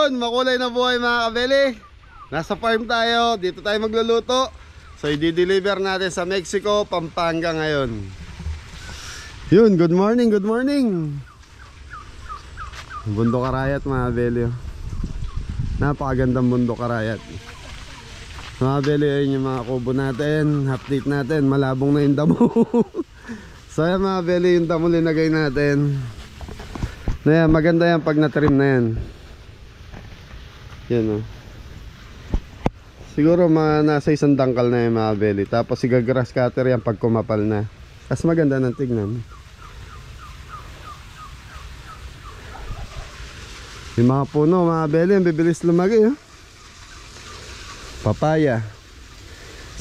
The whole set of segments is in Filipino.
Yun, makulay na buhay mga kabeli. Nasa farm tayo, dito tayo magluluto. So i-deliver natin sa Mexico, Pampanga ngayon. Yun, good morning, good morning. Bundok Arayat mga kabeli. Napakagandang Bundok Arayat. Mga kabeli, ayun yung mga kubo natin. Update natin, malabong na yung damo. So yan mga kabeli, yung damo linagay natin. Ayan, maganda yan pag na-trim na yan. Yan o. Siguro nasa isang dangkal na yan mga kabeli. Tapos sigagrass cutter yan pag kumapal na. Mas maganda ng tignan. Yung mga puno mga kabeli, ang bibilis lumaki. Papaya.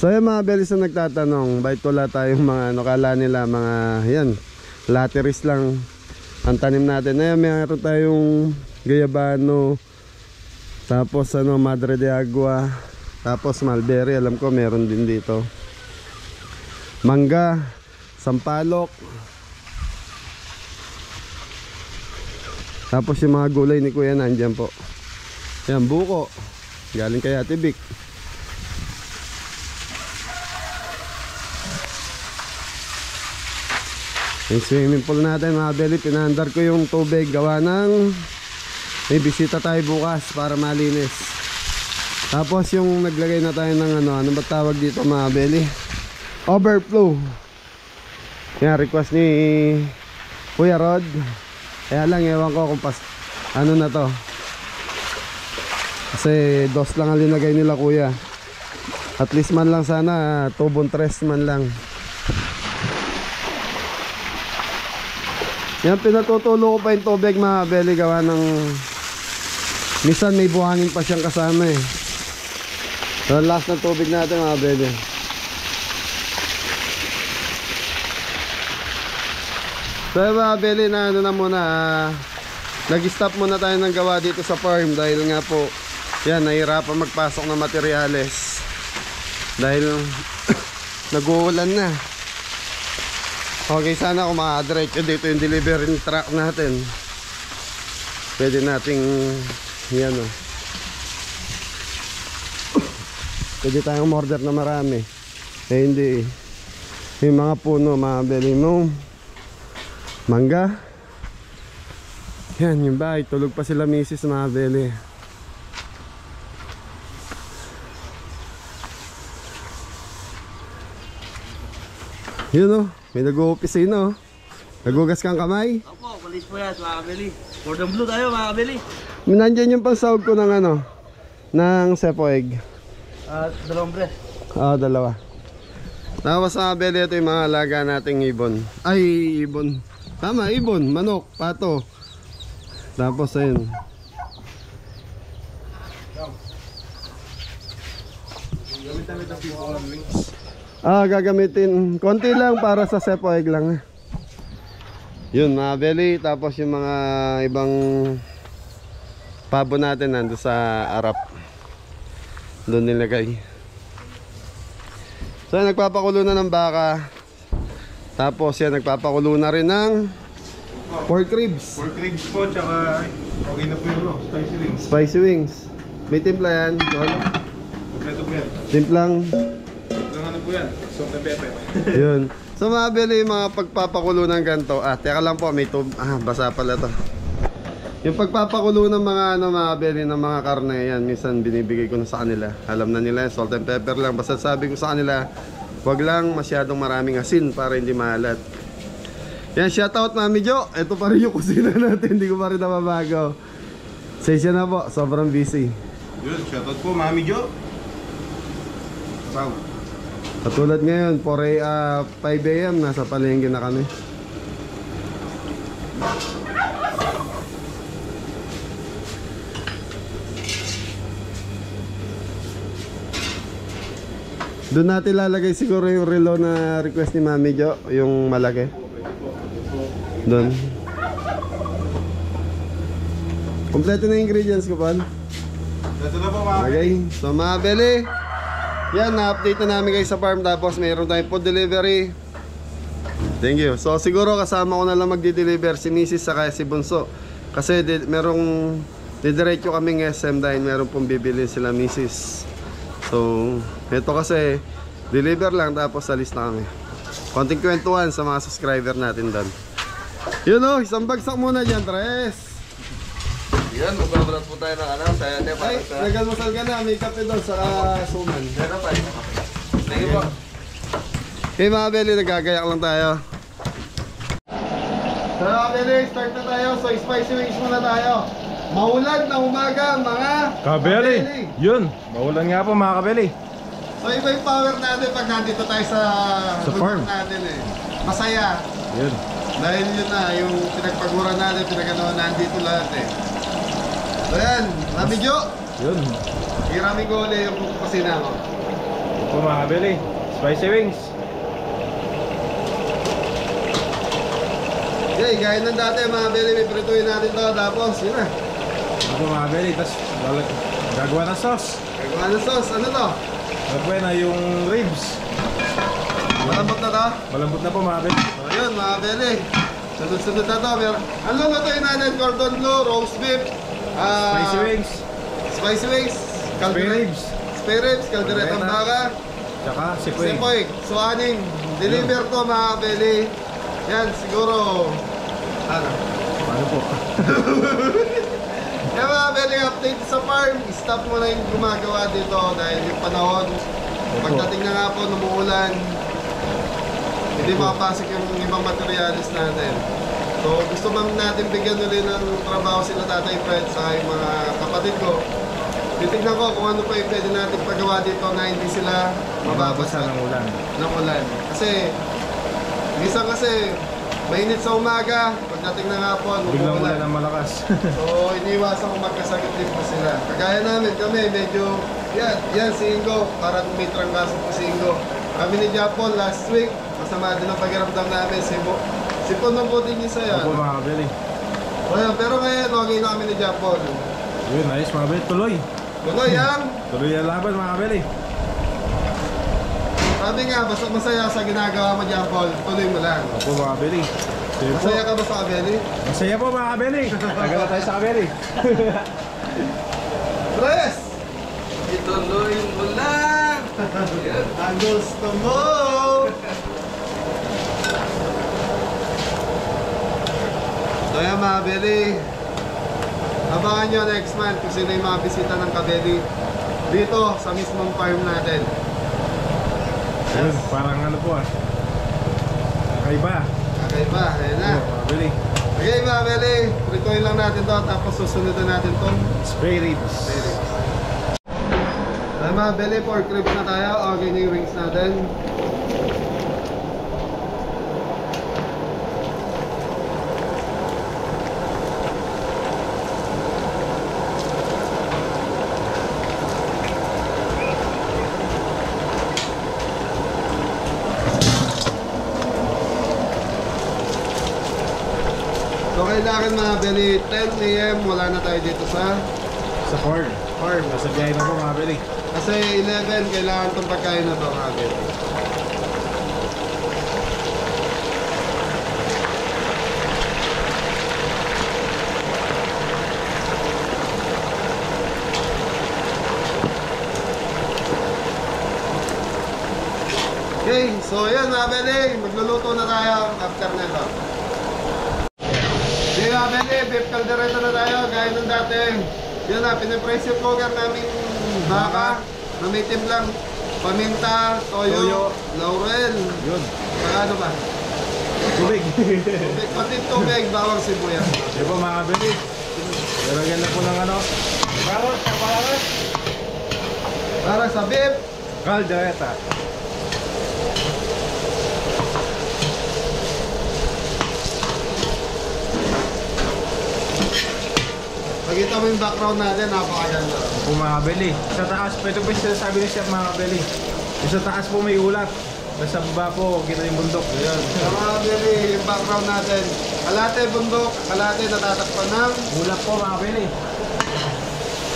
So yung mga kabeli sa nagtatanong, bakit wala tayong mga kala nila mga yan, latteries lang ang tanim natin. Ayan, meron tayong gayabano, tapos madre de agua, tapos mulberry, alam ko meron din dito, mangga, sampalok, tapos yung mga gulay ni kuya nandyan po. Ayan, buko galing kay Ate Vic. Yung swimming pool natin mga kabeli, pinandar ko yung tubig gawa ng may bisita tayo bukas para malinis. Tapos yung naglagay na tayo ng ano ba tawag dito mga kabeli, overflow. Yan, request ni Kuya Rod. Kaya lang ewan ko kung ano na to, kasi dos lang ang linagay nila kuya. At least man lang sana tubong tres man lang. Yan, pinatutulo ko pa yung tubig mga kabeli gawa ng minsan may buhangin pa siyang kasama eh. So last na tubig natin mga kabeli. So mga kabeli, na ano na muna, nag-stop muna tayo ng gawa dito sa farm dahil nga po yan, nahirapan magpasok ng materyales dahil nag-uulan na. Okay, sana kung maka-direct dito yung delivery truck natin, pwede nating yan o, pwede tayong order na marami. Eh hindi eh, yung mga puno mga kabeli mo, mangga yan, yung bahay tulog pa sila misis mga kabeli. Yun o, may nag-uopisina o. Nagugas kang kamay? Opo, police po yan mga kabeli. Cordon bleu tayo mga kabeli. Nandyan yung pansahog ko ng ano, ng sepo egg. Dalawang breast. Dalawa. Tapos mga kabeli, ito yung mga alaga nating ibon. Ay, ibon. Tama, ibon, manok, pato. Tapos ayun. Gamit-gamit ang people ng wings. Gagamitin konti lang para sa sepo egg lang. Yun mga belly. Tapos yung mga ibang pabo natin nando sa arap, doon nilagay. So nagpapakulo na ng baka. Tapos yan, nagpapakulo na rin ng pork ribs. Pork ribs po, tsaka okay na po yun, spicy wings. Spicy wings. May timpla yan. Kompleto po yan. Timplang Ano po yan? Salt and pepper. yun. So mga belly, mga pagpapakulo ng ganito. Teka lang po, may basa pala to. Yung pagpapakulo ng mga mga belly, ng mga karne, yan, minsan binibigay ko na sa kanila. Alam na nila, salt and pepper lang. Basta sabi ko sa kanila, wag lang masyadong maraming asin para hindi maalat. Yan, shoutout Mami Jo. Ito pa rin yung kusina natin, hindi ko pa rin nababago. Sesya na po, sobrang busy. Yun, shoutout po, Mami Jo. Wow. Katulad ngayon, 5 AM, nasa palengke na kami. Doon natin lalagay siguro yung relo na request ni Mami Jo, yung malaki. Doon. Kompleto na yung ingredients ko, Pan. Ito na po mga Okay, so mga beli, yan, na-update na namin guys sa farm. Tapos mayroon tayong food delivery. Thank you. So siguro kasama ko na lang magdi-deliver si Mrs. saka si Bunso. Kasi merong didiretso kaming SM dahil meron pong bibili sila misis. So, ito kasi deliver lang tapos alis na kami. Konting kwentuhan sa mga subscriber natin doon. Yun o, isang bagsak muna dyan, Tres. Yan, magbabalat po tayo ng ano, saya niya Ay, nagalmasal ka na, may kape doon sa suman. Pero pa. Thank you po. Okay mga Beli, nagagayak lang tayo. So mga Beli, start na tayo. So spicy wings muna tayo. Maulan na umaga mga Kabeli! Yun! Maulan nga po mga kabeli. So iba yung power natin pag nandito tayo sa farm natin eh. Masaya. Yun. Dahil yun na, yung pinagpaguran natin, pinaganoon nandito lahat eh. So yan, Mami Jo. Yun. Hirami ko ulit yung kusina ko. Ito po mga kabeli. Spicy wings. Okay, gaya ng dati mga Beli, may prituin natin to. Tapos yun na. Ito po mga kabeli. Tapos gagawa ng sauce. Gagawa ng sauce, ano to? Gagawin na yung ribs. Malambot na to? Malambot na po mga kabeli. So yun mga Beli, sunod-sunod na to. Ang lulutuin natin, cordon bleu, roast beef, Spicy wings. spicy wings, Spare ribs. spare ribs, kalderetang Kaldereta. baka, Tsaka sipoy. sipoy. So aning, deliver to mga Beli. Yan, siguro, ano? Ano po? Yan mga Beli, update sa farm. Stop mo na yung gumagawa dito dahil yung panahon, pagdating na nga po, numuulan, hindi makapasok yung ibang materialis natin. So gusto man natin bigyan ulit ng trabaho sila Tatay Fred sa yung mga kapatid ko. Titignan ko kung ano pa yung pwede natin pagawa dito na hindi sila mababasa ng ulan. ng ulan. Kasi, minsan kasi, mainit sa umaga, pagdating ng hapon, Biglang ulan umuulan. ng malakas. So, iniwasan ko magkasakit din po sila. Kagaya namin, kami medyo, yan si Ingo, parang may trangkaso po si Ingo. Kami ni Japon last week, masama din ang pakiramdam namin, sipon ng putin niya sa'yo. Ito po mga kabeli. Pero ngayon, okay na kami ni Japon. Yun, ayos mga kabeli. Tuloy. Tuloy yan! Tuloy ang laban mga kabeli. Sabi nga, basta masaya sa ginagawa mo Japon, tuloy mo lang. Ito po mga kabeli. Sige po. Masaya ka ba sa kabeli? Masaya po mga kabeli. Tagal na tayo sa kabeli. Tres! Ituloy mo lang. Ang gusto mo! So yan mga Beli, abangan nyo next month kung sino yung mga bisita ng Kabeli dito sa mismong farm natin. Yun, parang ano po ah. Kakaiba. Okay ba? Ayan na. Ito, mga kabeli. Okay mga Beli, prituin lang natin to tapos susunodin natin tong Spray ribs. Ay mga Beli, pork ribs na tayo. Okay na yung wings natin. So kailangan mga Beli, 10 AM wala na tayo dito sa Sa farm. farm. Nasa biyahe na po mga kabeli. Kasi 11, kailangan itong pagkain na ito mga Beli. Okay, so yan mga Beli, magluluto na tayo after nito. Okay mga Beli, beef caldereta na tayo, gaya ng dati. Yan na, pinipressure cooker namin baka na may timplang paminta, toyo, laurel, Yun. saka ano ba? Tubig. Tubig, pati tubig, bawang sibuyas. Ito po mga kabeli. Lalagyan na po ng ano. Para sa beef, Caldereta. Pagkita mo yung background natin, napakaganda. Po mga kabeli. Sa taas, ito po yung sinasabi ni Chef mga kabeli. Yung sa taas po may ulap. Tapos sa baba po, kita yung bundok. Ayan. Sa mga Beli, yung background natin, kalate bundok, kalate natatakpan ng Ulap po mga kabeli.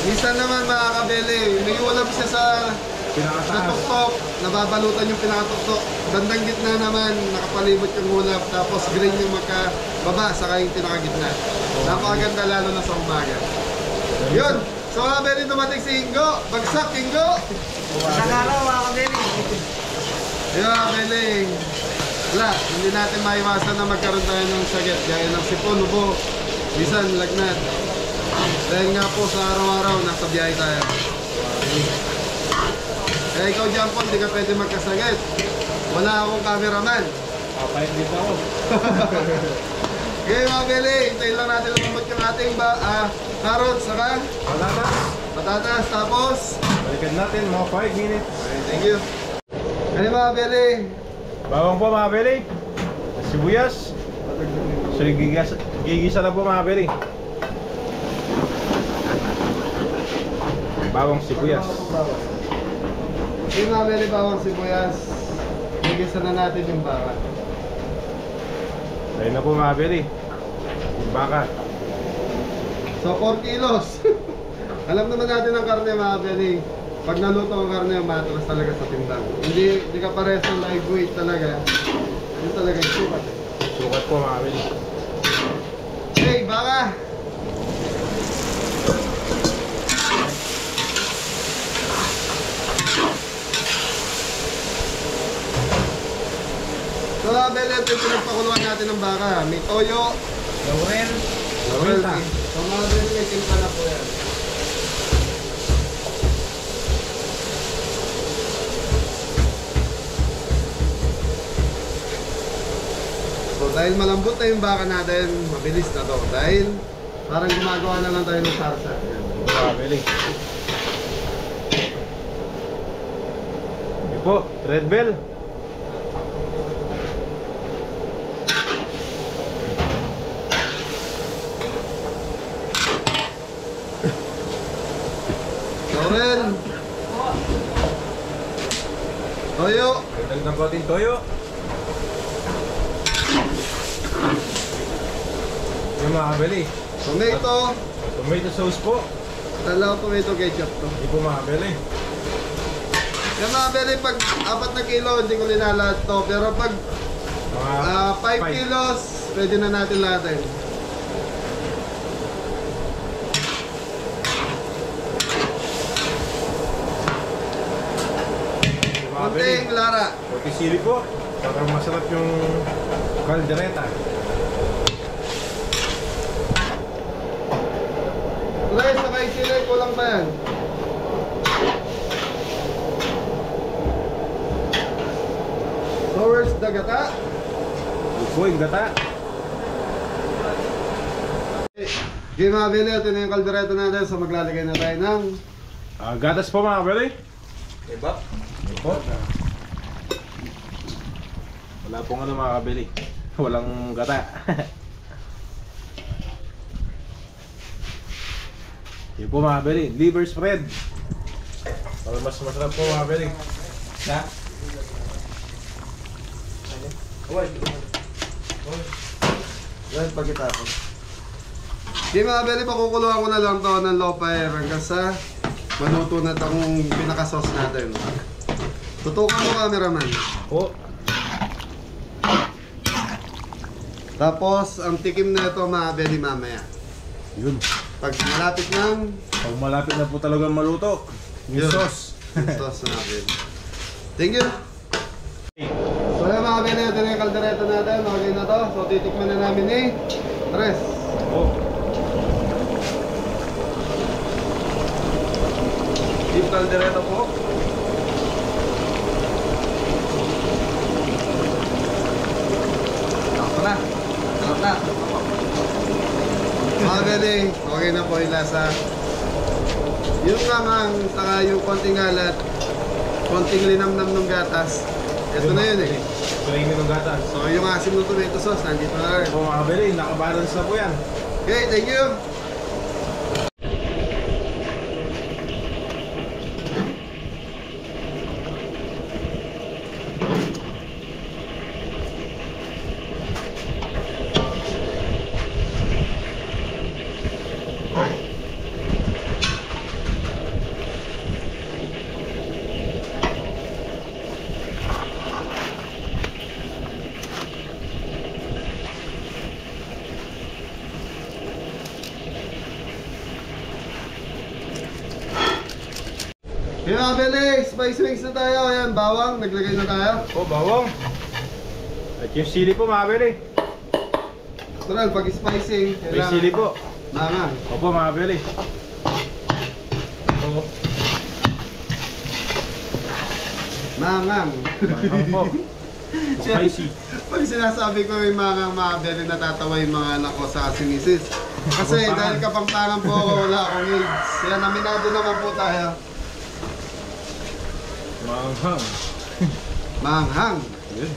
minsan naman mga kabeli, may ulam siya sa Pinakataas. tuktok, nababalutan yung pinakatuktok. Bandang gitna naman, nakapalibot yung ulap, tapos green yung magkababa, saka yung pinakagitna. Napakaganda lalo na sa umaga. Yun! So mga Beli, dumating si Ingo. Bagsak, Ingo! Isang araw mga kabeli. Yun mga Beli. Wala, hindi natin maiwasan na magkaroon tayo ng sakit. Gaya ng sipon, ubo, bisan, lagnat. Dahil nga po sa araw-araw, nasa biyahe tayo. Kaya ikaw dyan po, hindi ka pwede magkasakit. Wala akong cameraman. Papayat din ako. Okay mga Beli, hintayin lang natin lumabot yung ating carrots, saka Patatas. patatas, tapos Balikan natin mga 5 minutes. okay, thank you. Ano mga Beli? Bawang po mga Beli. Sibuyas. So gigisa na po mga Beli. Bawang sibuyas. Okay mga Beli, bawang sibuyas. Gigisa na natin yung baka. Ayun na po mga Beli. Yung baka. So 4 kilos. Alam naman natin ang karne mga Beli. Pag naluto ang karne, matras talaga sa timbang. Hindi ka pares ng live weight talaga. Yun talaga yung sukat. Sukat po mga Beli. Hey, baka! So mga Beli, ito yung pinagpakuluan natin ng baka. May toyo. Laurel. Laurel. So mga Beli, may timpa na po yan. So dahil malambot na yung baka natin, mabilis na to. Dahil parang gumagawa na lang tayo ng sarsa. Yan. Mga Beli. Ito po, Red Bell. Laurel. Toyo. Dagdag ng konting toyo. Yung mga Beli. Tomato. Tomato sauce po. Dalaw tomato ketchup to. Hindi po mga Beli. Yung mga Beli, pag 4 na kilo, hindi ko linalahat to. Pero pag Mga 5 kilos, pwede na natin lahatin. Mga Beli. Kunting Lara. Konting sili po. Para masarap yung caldereta. Guys, sakay sila, kulang pa yan. So where's the gata? Ito po yung gata. Okay mga Beli, ito na yung kaldereta natin. So maglalagay na tayo ng Gatas po mga Beli. Diba? Ito po. Wala pong ano mga kabili. Walang gata. Yun po mga kabili. Liver spread. Para mas masarap po mga kabili. Ha? Yan, pagkitapos. Okay mga Beli, pakukuluan ko na lang to ng low fire hanggang sa maluto na itong pinaka-sauce natin. Tutukan mo cameraman. Po. Tapos, ang tikim na ito mga Beli mamaya. Yun. Pag malapit ng Pag malapit na po talagang maluto. Yung Yun. sauce. yung sauce natin. Thank you! So yan mga Beli, ito na yung kaldereta natin. Okay na to. So titikman na namin ni Tres. Po. Beef caldereta po. Ako na. Sarap na. Mga Beli, okay na po yung lasa. Yung ngamang, saka yung konting alat, konting linamnam ng gatas. Ito na yun eh. Ito na yung gatas. So yung asim ng tomato sauce, nandito na rin. Po mga kabili. Nakabalance na po yan. Okay, thank you! Okay mga Beli, spice mix na tayo. Ayan, bawang, naglagay na tayo. Po, bawang. At yung sili po mga beli. Natural, pag spicing, May sili po. Mangang. Opo mga beli. Opo. Mangang. Mangang po. Spicy. Pag sinasabi ko yung mangang mga Beli, natatawa yung mga anak ko sa si Mrs. Kasi dahil kapangpangan po ako, wala akong AIDS. Kaya naminado naman po tayo. Manghang. Manghang. Yun.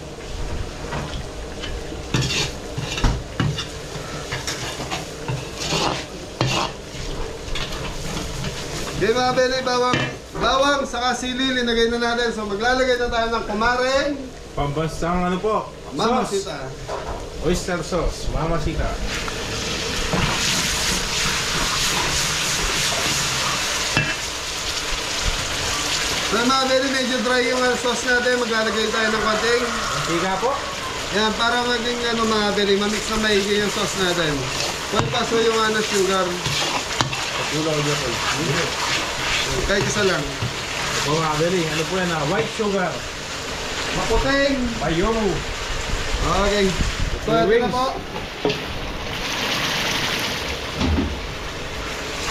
Okay mga Beli, bawang saka sili, linagay na natin. So maglalagay na tayo ng kumaring Pambansang ano po? Mamacita. Sauce. Oyster sauce. Mamacita. So mga Beli, medyo dry yung sauce natin. Maglalagay tayo ng konting. Mantika po. Yan, para maging ano mga Beli, mamix na maigi yung sauce natin. Kung paso yung sugar, Pagkulaw dyan po. kahit isa lang. Opo mga beli. Ano po yan na? White sugar. Maputing. Bayo. Okay. So ito na Wings. po.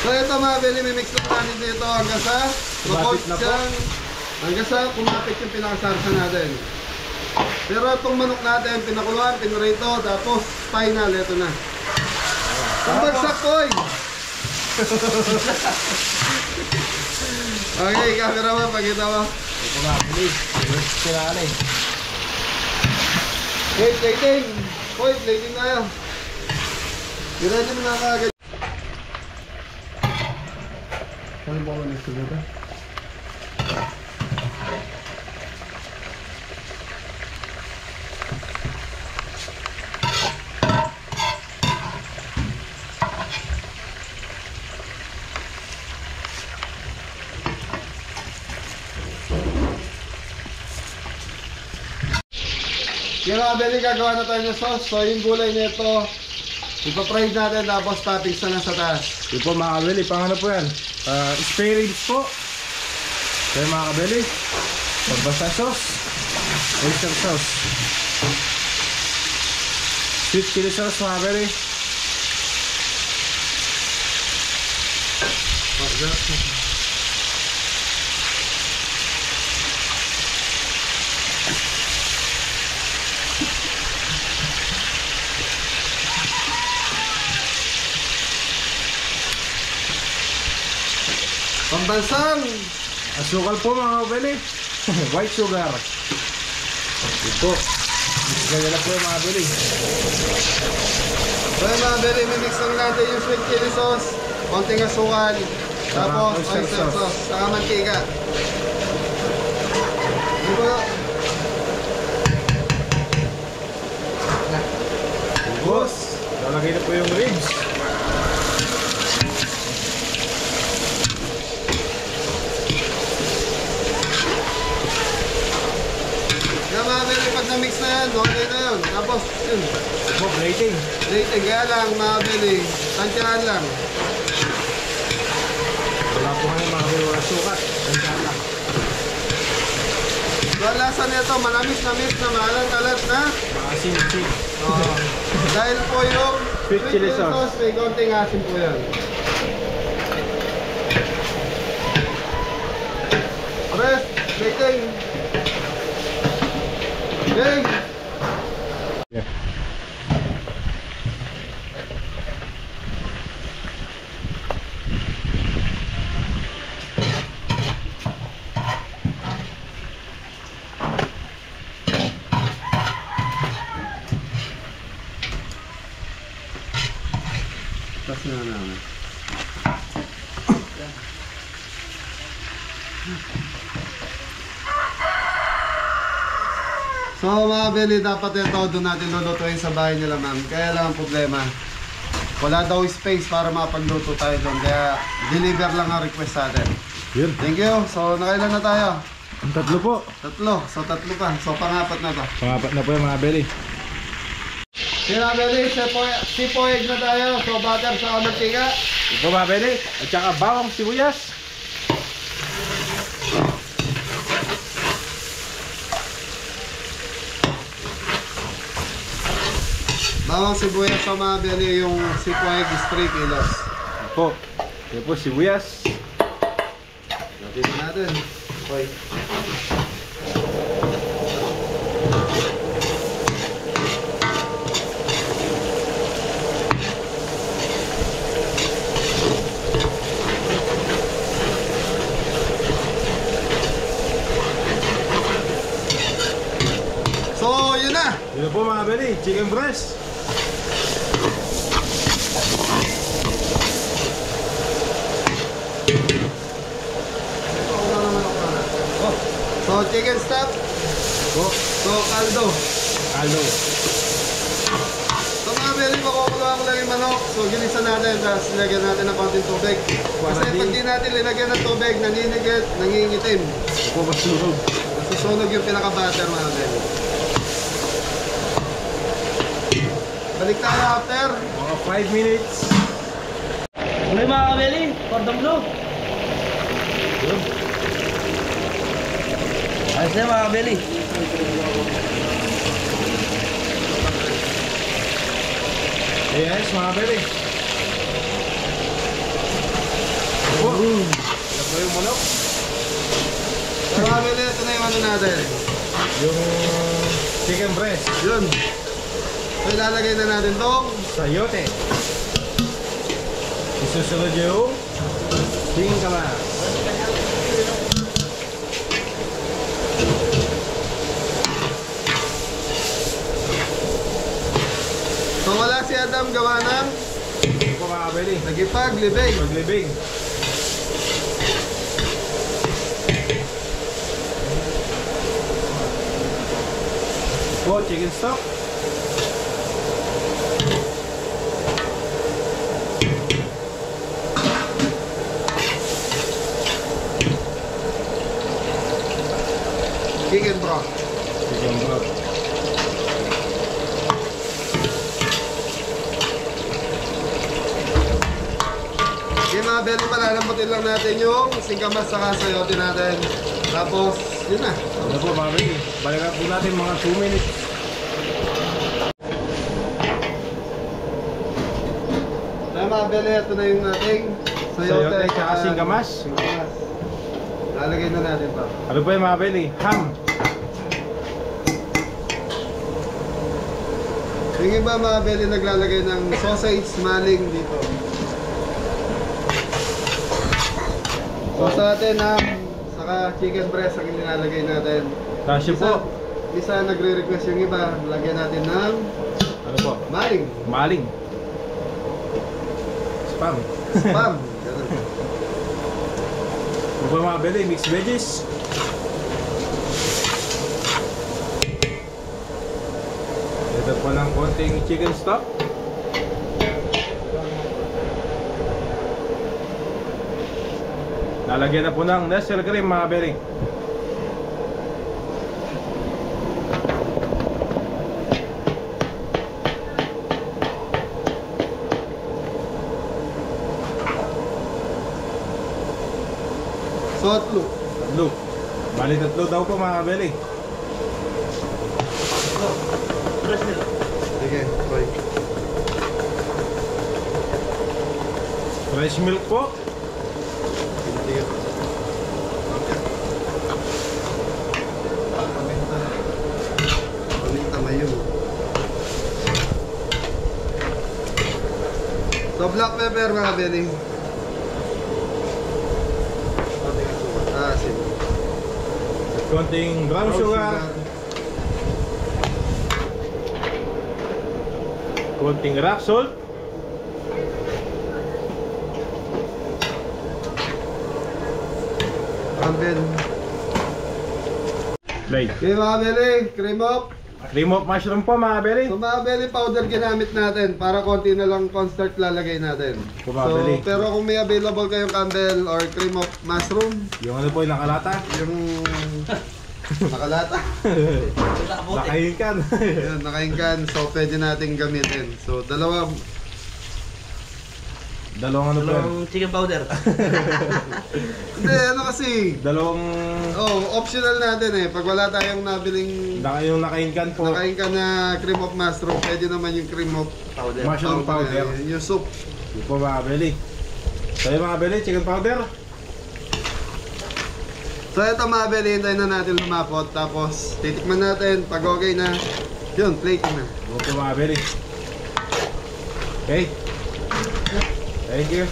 So ito mga Beli, mimix na natin dito hanggang sa Kumapit na po. hanggang sa kumapit yung pinakasarsa natin. Pero itong manok natin, pinakuluan, pinrito, tapos final, ito na. Pambagsak ko eh! Okay, camera mo, pakita mo. Ito mga beli. Sinaan eh. Wait, plating! Wait, plating tayo. Diretso mo na kagad. Ano ba ako next dito? Yung mga Beli, gagawa na tayo ng sauce. So yung gulay nito, ipa-fry natin tapos toppings na lang sa taas. Ito po mga kabeli, pang ano po yan? Spare ribs po. Kaya mga kabeli, pagbasa sauce, oyster sauce, sweet chili sauce mga kabeli. Pambansang! Asukal po mga kabeli. White sugar. Ito. Ganyan na po yung mga kabeli. So yung mga Beli, mimix lang natin yung sweet chili sauce, konting asukal, tapos oyster oyster sauce. sauce, saka mantika. Diba? Boss, lalagay na po yung ribs. Yung mga Beli, pag na-mix na yan, okay na yun. Tapos, yun, Po, plating. rating. Kaya lang, mga Beli, tansyahan lang. Wala po ngayon mga kabeli, wala sukat. Tansyahan lang. So, ang lasa nito, manamis-namis na maalat-alat na. Maasin-sin. Dahil po yung Sweet chili sauce. may konting asin po yan. Press, rating. Okay. Yeah. Tapos na naman. So mga Beli, dapat ito doon natin lulutuin sa bahay nila ma'am. Kaya lang ang problema, wala daw space para mapagluto tayo doon. Kaya deliver lang ang request sa atin. Yun. Thank you. So nakailan na tayo? Ang tatlo po. Tatlo. So tatlo pa. So pangapat na to. Pangapat na po yung mga beli. Kaya mga Beli, sipoig na tayo. So butter sa mantika. Ito mga beli. At saka bawang sibuyas. Bawang sibuyas sa mga belly, yung sipwag is 3 kilos. Po. Yan po, sibuyas. Natin natin. Okay. So, yun na. Yun po mga belly, chicken breast. So, chicken stuff. Po. So, kaldo. Kaldo. So, mga belly, makukuloan ko lang yung manok. So, ginisan natin, tapos lagyan natin ng konting tubig. Kasi pag di natin linagyan ng tubig, naninigit, nangingitim. Po, masunog. Nasusunog yung pinaka-butter, mga belly. Balik tayo after. Mga 5 minutes. May mga kabeli, cordon bleu. Yun. Ayos na mga kabeli. Yes, mga belly. Po. Yan po yung manok. So, mga belly, ito na yung ano natin. Yung chicken breast. Yun. So, ilalagay na natin itong Sayote. Isusunod yung singkamas. So, wala si Adam gawa ng Yan po mga belly. nagipag-libing. Paglibing. Po, chicken stock. Chicken broth. Chicken broth. Okay, mga belly, palalambutin lang natin yung singkamas saka sayote natin. Tapos, yun na. Ano po mga belly? Balikan po natin mga 2 minutes. Kaya mga belly, ito na yung ating sayote. Sayote tsaka singkamas. Singkamas. Lalagay na natin pa. Ano po yung mga belly? Ham. Yung iba mga belly naglalagay ng sausage maling dito. So sa atin saka chicken breast ang nilalagay natin. Kasyo po. Isa nagre-request yung iba, lagyan natin ng Ano po? maling. Maling. Spam. Spam. Ganun. Ano po mga belly? Mixed veggies. Ito po ng konting chicken stock. Lalagyan na po ng Nestle cream mga belly. So tatlo. Tatlo. Bali tatlo daw po mga belly. Tres nila. Sige, okay. Fresh milk po. Sige. Paminta mayo. So black pepper mga belly. Sige. Konting brown sugar. Konting rock salt. Campbell. Play. Okay mga belly, cream up. Cream of mushroom po mga belly. So mga belly powder ginamit natin para konti na lang cornstarch lalagay natin. So, mga belly. pero kung may available kayong Campbell or cream of mushroom, Yung ano po yung nakalata. yung nakalata, Nakahinkan. yun, nakaingkan, so pwede nating gamitin. So Dalawang ano po yan? Dalawang chicken powder. Hindi, ano kasi, Dalawang... optional natin eh. Pag wala tayong nabiling Yung naka-incan po. nakain ka na cream of mushroom, pwede naman yung cream of Powder. Mushroom powder. yung soup. Yun po mga kabeli. So yung mga kabeli, chicken powder. So ito mga beli, hintayin na natin lumapot. Tapos titikman natin, pag okay na, yun, plating na. Yun po mga kabeli. Okay. Thank you.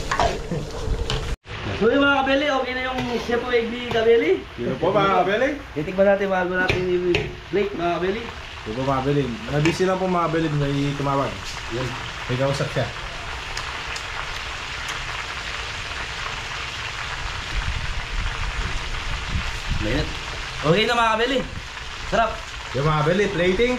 So yung mga kabeli, okay na yung Chef Egg ni kabeli. Yun po mga kabeli. Titikman natin bago natin yung plate mga kabeli. Yun po mga kabeli. Nabisi lang po mga kabeli, may tumawag. Yan. May kausap siya. Mainit. Okay na mga kabeli. Sarap. Yung mga kabeli, plating.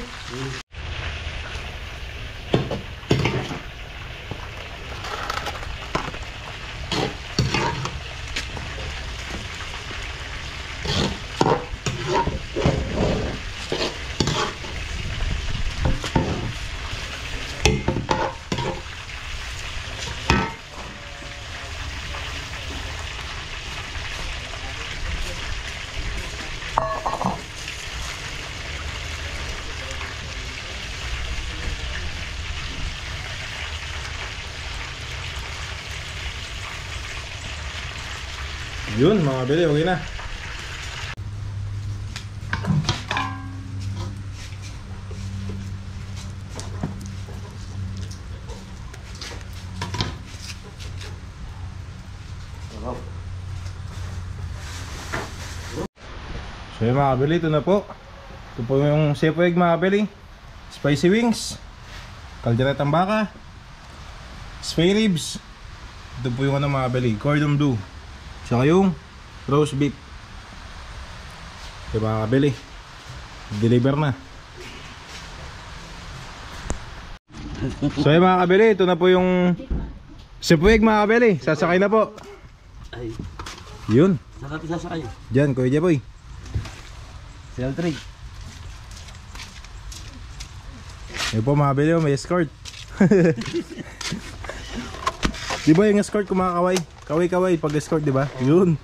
Yun mga kabeli, okay na. So yun mga kabeli, ito na po. Ito po yung Chef Egg mga kabeli. Spicy wings, kalderetang baka, spare ribs. Ito po yung ano mga kabeli, cordon bleu. Saka yung roast beef. Okay mga kabeli, deliver na. So yun mga kabeli, ito na po yung Chef Egg mga kabeli. Sasakay na po. Ay, Yun, sarap isasakay. dyan Kuya Jeboy. CL3. Yun po mga kabeli, may escort. Di ba yung escort kumakaway? Kaway-kaway pag escort, di ba? Yun.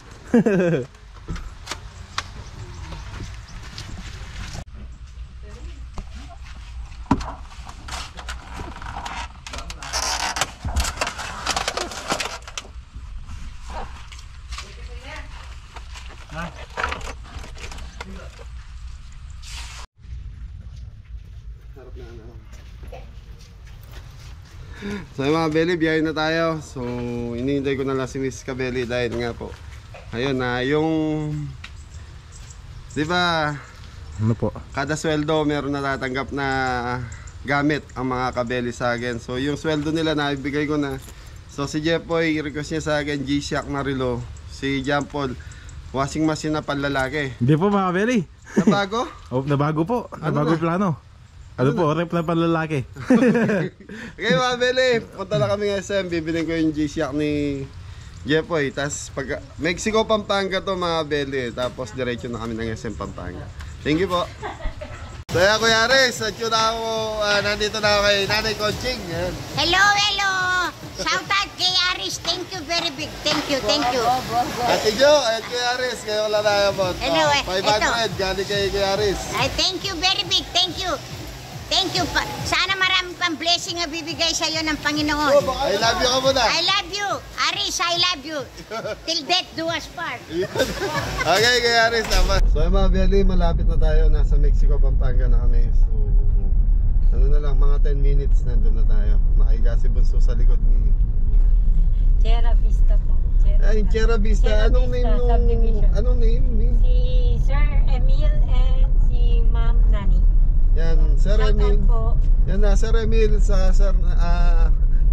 So yung mga belly, biyahe na tayo. So inihintay ko na lang si Miss Kabeli dahil nga po, ayun na yung, di ba, Ano po? kada sweldo meron natatanggap na gamit ang mga kabeli sa akin. So yung sweldo nila na ibigay ko na. So si Jepoy, request niya sa akin G-Shock na relo. Si John Paul, washing machine na panlalaki. Hindi po mga kabeli. Nabago? Oh, nabago po. Nabago na? yung plano. Ano po, rep na panlalaki. Okay mga beli, punta na kami ng SM. Bibiling ko yung G-Shock ni Jepoy. Tapos pag Mexico, Pampanga to mga beli. Tapos diretso na kami ng SM Pampanga. Thank you po. So yan Kuya Aris, at yun ako, nandito na ako kay Nanay Conching. Yan. Hello, hello! Shout out kay Aris. Thank you very big. Thank you, thank you. Ate Jo, at Kuya Aris, kayo wala tayo po. Hello, 500, galing kay Kuya Aris. Ay, thank you very big. Thank you. Thank you. Sana marami pang blessing na bibigay sa iyo ng Panginoon. I love you ka muna. I love you. Aris, I love you. Till death do us part. Okay, Kuya Aris, tama. So yung mga beli, malapit na tayo. Nasa Mexico, Pampanga na kami. So, ano na lang, mga 10 minutes nandun na tayo. Nakahiga si Bunso sa likod ni... Sierra Vista po. Ay, Sierra Vista. Sierra Anong name Vista nung... subdivision. Anong name? Si Sir Emil and si Ma'am Nani. Yan, Sir Shout Emil. out po. Yan na, Sir Emil sa Sir...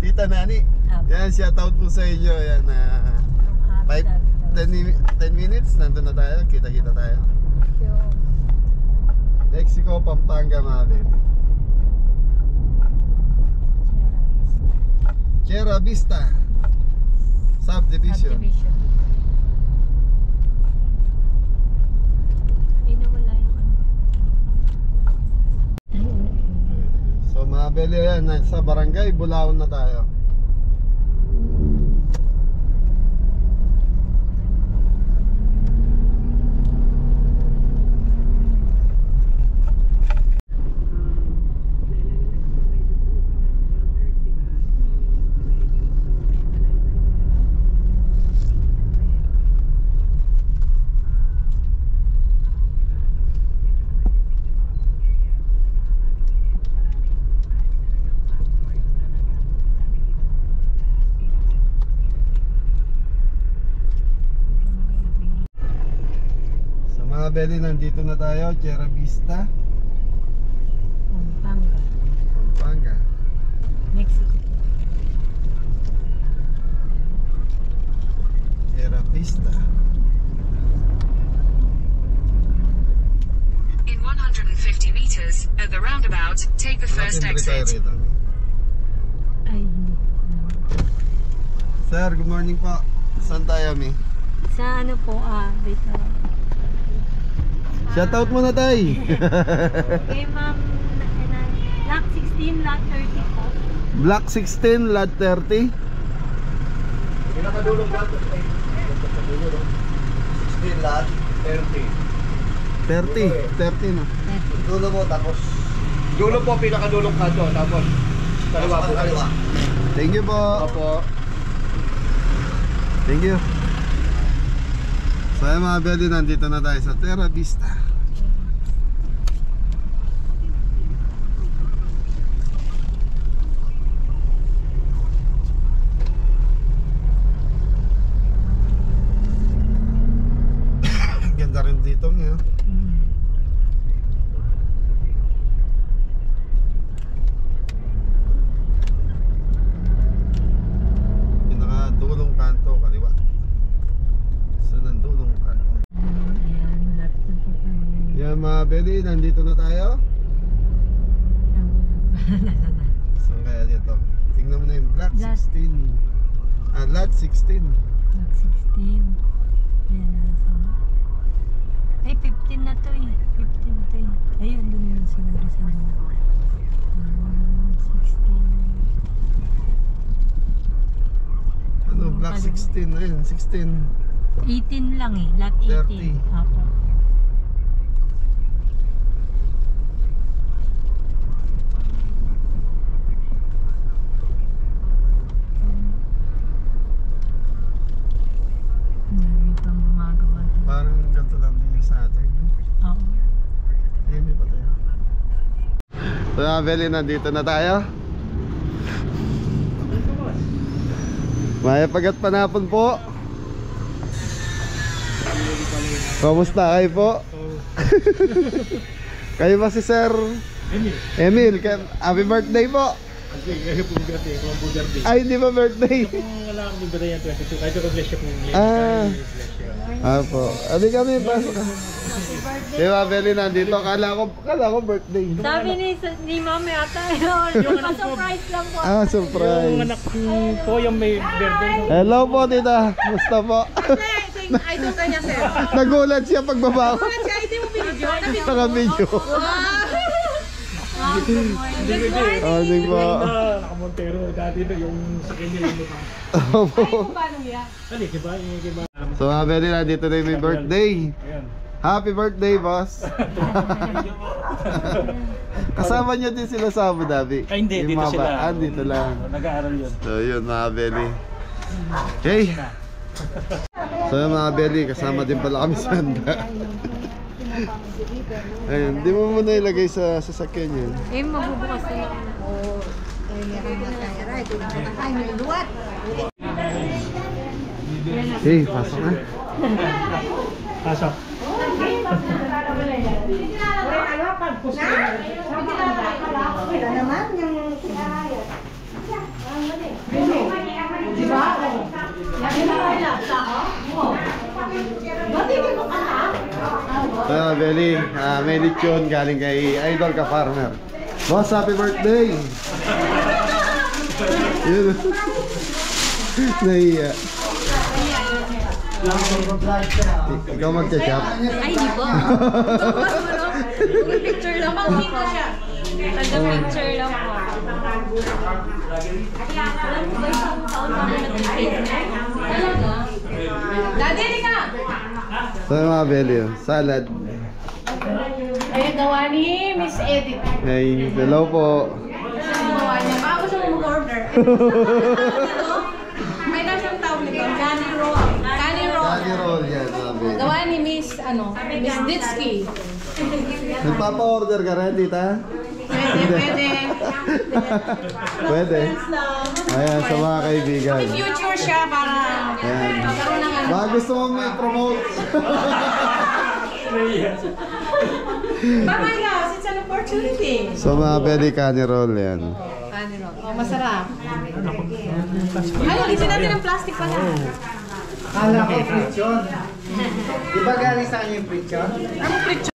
Tita Nani. Apo. Yan, shout out po sa inyo. Yan, From Abu Dhabi. 10 minutes, nandun na tayo. Kita-kita tayo. Thank you. Mexico, Pampanga, mga baby. Sierra Vista Subdivision. Subdivision. Ay, nawala yung ano. So mga beli yan, sa barangay, Bulaon na tayo. Mga Beli, nandito na tayo, Sierra Vista, Pampanga. Pampanga. Mexico. Sierra Vista. In 150 meters, at the roundabout, take the first Malaking tayo exit. rito. Ay, Sir, good morning po. Saan tayo, Mi? sa ano po, wait na. Shoutout mo na tay. Kay ma'am, lot 16, lot 30 po. Block 16, lot 30. Pinakadulong dato. 16 lahat, 30. 30 na. Dulo mo, tapos... Dulo po, pinakadulong kanto, tapos... Kaliwa po. Kaliwa. Thank you po. Opo. Thank you. So ayun mga Beli, nandito na tayo sa Sierra Vista. Ganda rin dito niya. Pinakadulong kanto, kaliwa. Sa nandulong kanto. Ayan, lot na po kami. Yan mga Beli, nandito na tayo. Saan kaya dito? Tingnan mo na yung block Lot. 16. Lot 16. Lot 16. Ayan, nasa. Ay, 15 na to eh. 15 na to eh. Ayun, dun yun siguro sa mga. 16. Ano, block 16 na yun, 16. 18 lang eh. Lot 18. 30. Apo. Dami pang gumagawa doon. Parang ganito lang din yung sa atin. Oo. Ayun, may patay. So mga Beli, nandito na tayo. Maya pagat panapon po. Kamusta kayo po? Kayo ba si Sir Emil? Happy birthday po. Ay, hindi ba birthday? Po. Abi kami, pasok ka. Di ba, Beli, nandito. Kala ko birthday. Sabi ni Mami ata yun. Pa-surprise lang po. Surprise. Yung anak ko yung may birthday. Hello po, tita. Musta po? Idol ka niya, sir. Nagulat siya pagbaba ko. Kasi hindi mo binidyo. Naka-video. Di ba? Nakamontero. Dati na yung sa kanya yung mukha. Dali, diba? So mga Beli, nandito na yung may birthday. Ayan. Happy birthday, boss. Kasama niyo din sila sa Abu Dhabi. Ay, hindi. Yung Dito mga sila. baan, dito lang. Nag-aaral yun. So yun mga Beli. Okay. So yun mga Beli, kasama din pala kami sa handa. Ayun, di mo muna ilagay sa sasakyan yan. Eh, mabubukas na lang. Okay, pasok na. Pasok. So yun mga Beli, may lechon galing kay Idol ka Farmer. Boss, happy birthday! Yun. Nahiya. Ikaw mag-chop? Ay, di po. Picture lang po. Taga-picture lang po. Alam mo ba isang taon na nag-face? Daddy, ka! So yun mga Beli, salad. Ay, gawa ni Miss Edith. Hey, hello po. Gawa niya. Baka gusto mo mag-order. May daw siyang tawag nito. Canny roll. Canny roll. Candy roll yan mga Beli. Gawa ni Miss Ditsky. Nagpapa-order ka rin, tita? Pwede. Pwede. Ayan, sa mga kaibigan. Future siya para Ayan. magkaroon ng ano. Baka gusto mo may promote. Pamaya, it's an opportunity. So mga belly canny roll yan. Oh, masarap. Ayun, hindi natin ng plastic pala. Kala ko friction. Di ba galing sa kanya yung friction? Ang friction.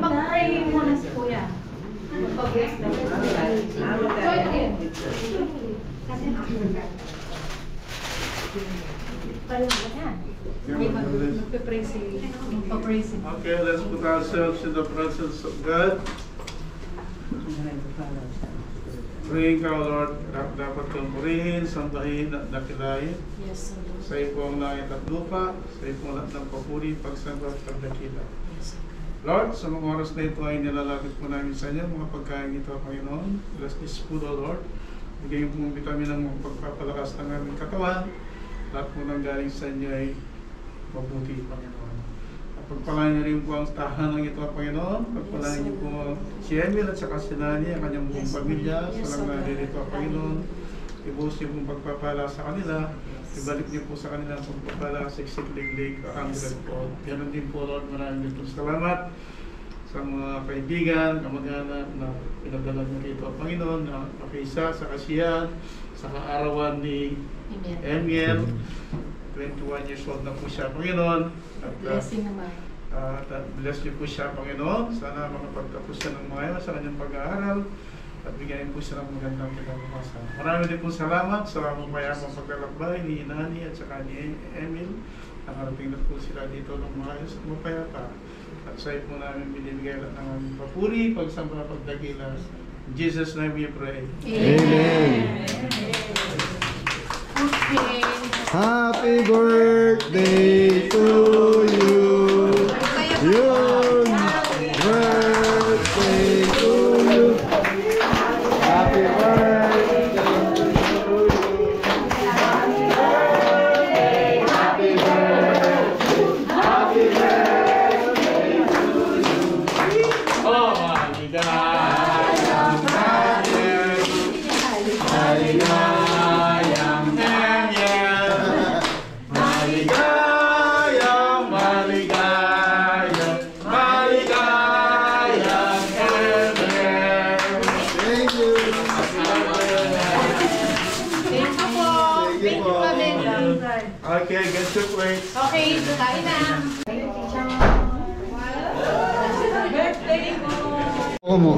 Mag-pray muna si Kuya. Okay, let's put ourselves in the presence of God. Praying ka, Lord, dapat kang purihin, sambahin at dakilain. Yes, Lord. Sa iyo po ang langit at lupa, sa iyo po lahat ng papuri, pagsamba at pagdakila. Lord, sa mga oras na ito ay nilalapit po namin sa inyo, mga pagkain ito, Panginoon. Bless this food, O Lord. Bigay mo pong vitamin ng mga pagpapalakas ng aming katawan. Lahat po nang galing sa inyo ay mabuti, Panginoon. At pagpalain niyo rin po ang tahanan ito, Panginoon. Pagpalain niyo po si Emil at saka si Nani, ang kanyang buong pamilya. Sa lang naririto, Panginoon. Ibuhos niyo pong pagpapala sa kanila. Ibalik niyo po sa kanila ang pagpapala sa Siglig 100 po. Ganon din po, Lord. Maraming po salamat sa mga kaibigan, kamag-anak na pinadala niyo rito, Panginoon, na makiisa sa kasiyahan, sa kaarawan ni Emiel. 21 years old na po siya, Panginoon. At Blessing naman. bless niyo po siya, Panginoon. Sana makapagtapos siya ng maayos sa kanyang pag-aaral at bigyan po siya ng magandang kinabukasan. Marami din po salamat sa mapayapang paglalakbay ni Nani at saka ni Emil. Nakarating na po sila dito ng maayos at mapayapa. At sa iyo po namin binibigay lahat ng aming papuri, pagsamba, pagdakila. In Jesus' name we pray. Amen. Okay. Happy birthday to you. Yun. Birthday to you. Happy birthday to you. Happy birthday. Happy birthday. Happy birthday to you. Oh, maligayang Daniel. Maligayang Daniel. Maligayang, maligayang, maligayang Daniel. Thank you. Thank you po. Thank you po. Okay, get your plate. Okay, kain na. Birthday mo. Ako mo.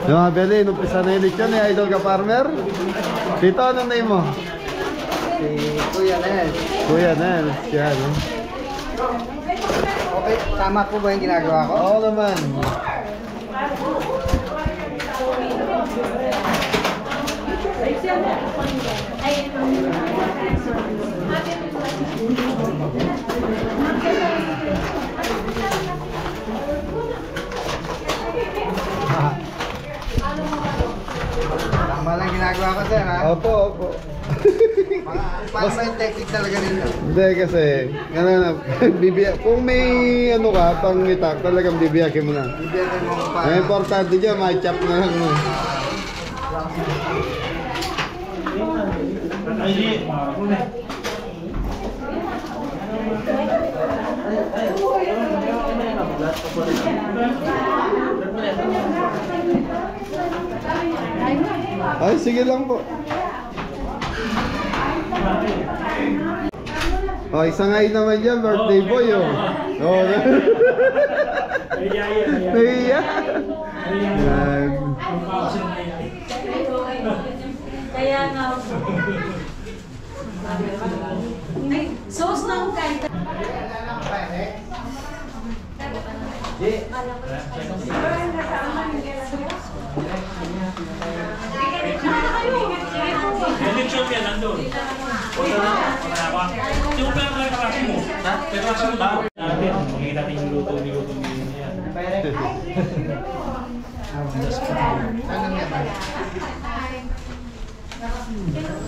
Yung mga Beli, numpisa na yung lechon eh, idol ka farmer. Tito, anong name mo? Si Kuya Nel. Kuya Nel, siya no? Okay, tama po ba yung ginagawa ko? Oo naman. Tama lang ginagawa ko, sir, ha? Opo, opo. Paano ba yung technique talaga nito? Hindi kasi, ano na, kung may ano ka, pang itak, talagang bibiyakin mo na. Bibigyan mo ko pa. Ang importante dyan, ma-chop na lang mo. Ay, sige lang po. Oh, isang ay naman dyan, birthday boy, oh. Oh, Naiya. Yan. Kaya nga. Ay, sauce lang kahit. Lechon yan, nandun. Yung pala lang karasi mo. Ha? Karasi mo ba? Natin, makikita natin yung luto din yan.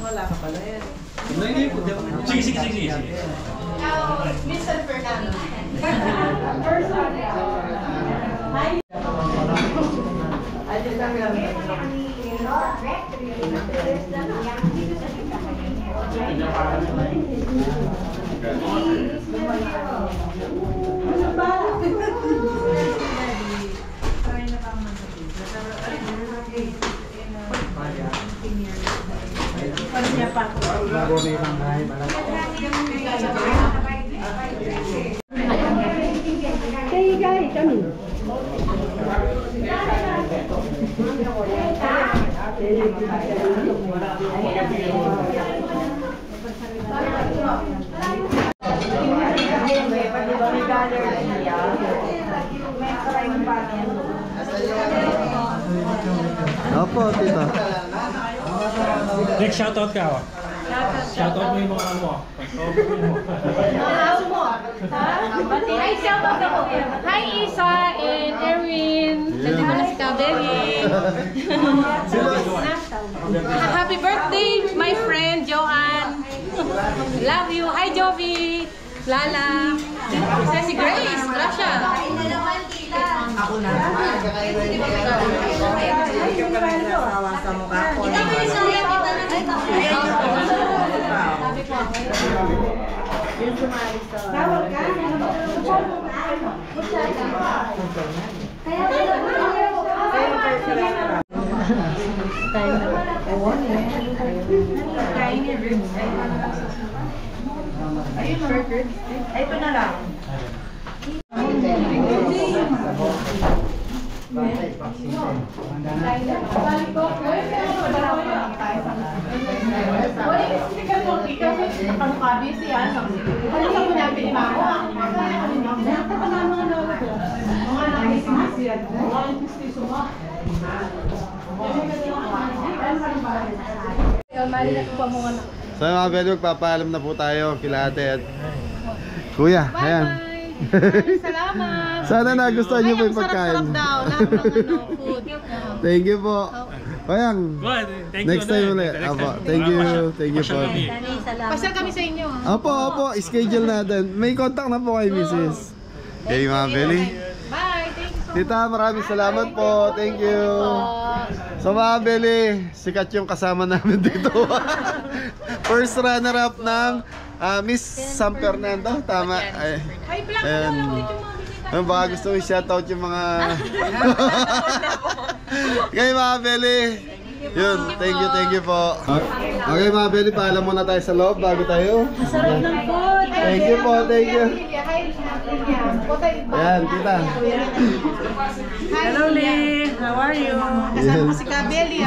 Wala ka pala yan. Sige. Mr. Fernando. Hi. Opo, tita. Next shoutout ka. Shoutout mo yung mga ano mo. Ay, shout out ako. Hi, Isa and Erwin. Nandito ko na si Kabeli. Happy birthday, my friend, Joanne. Love you. Hi, Jovi. Lala. Si Grace. Wala siya. Ako na. Ay, ito na lang. So mga Beli, magpapaalam na po tayo kila ate at kuya. Ayan. Salamat. Sana nagustuhan niyo po yung pagkain. Thank you po. Kayang, next time ulit. Apo, thank you po. Pasal kami sa inyo. Opo, schedule natin. May contact na po kay Mrs. Okay mga Beli. Bye. Thank you so much. Tita, maraming salamat po. Thank you. So mga Beli, sikat yung kasama namin dito. First runner-up ng Miss San Fernando. Tama. Ay, baka gusto mo shoutout yung mga okay mga Beli. Yun, thank you po. Okay mga Beli, paalam muna tayo sa loob bago tayo. Masarap ng food. Thank you po, thank you. Ayan, tita. Hello, Lee. How are you? Kasama ko si Kabeli.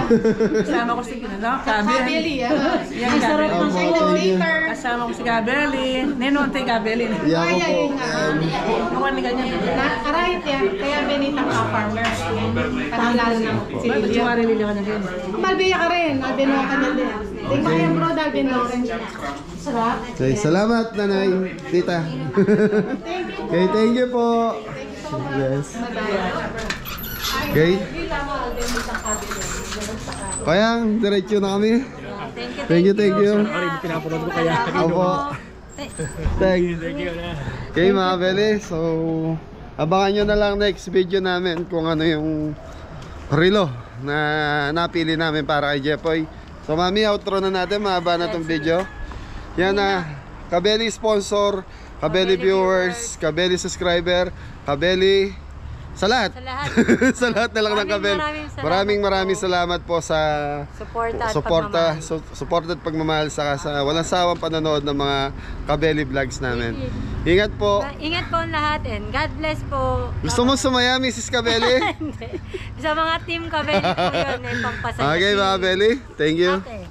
Kasama ko si Kabeli. Ang sarap ng food. Kasama ko si Kabeli. Nenote Kabeli. Iyan ko po. Nakuha ni ganyan. Aray, kaya Benita ka farmer. Pakilala na si Lilia. Lili ka na din. Malbiya ka rin. Albino ka na din. Tingnan ko yung bro, albino rin. Sarap. Okay, salamat nanay, tita. Okay, thank you po. Yes. Okay. Kayang, diretso na kami. Thank you. Pinapanood ko kaya. Opo. Thank you. Okay mga Beli, so abangan nyo na lang next video namin kung ano yung relo na napili namin para kay Jepoy. So mami, outro na natin, mahaba na tong video. Yan na, Kabeli sponsor, Kabeli viewers, Kabeli subscriber, Kabeli sa lahat. Sa lahat na lang ng Kabeli. Maraming salamat po sa suporta at pagmamahal sa walang sawang panonood ng mga Kabeli vlogs namin. Ingat po. Ingat po ang lahat and God bless po. Gusto mo sumaya, Mrs. Kabeli? Sa mga team Kabeli po yun, may pampasaya. Okay mga Kabeli, thank you. Okay.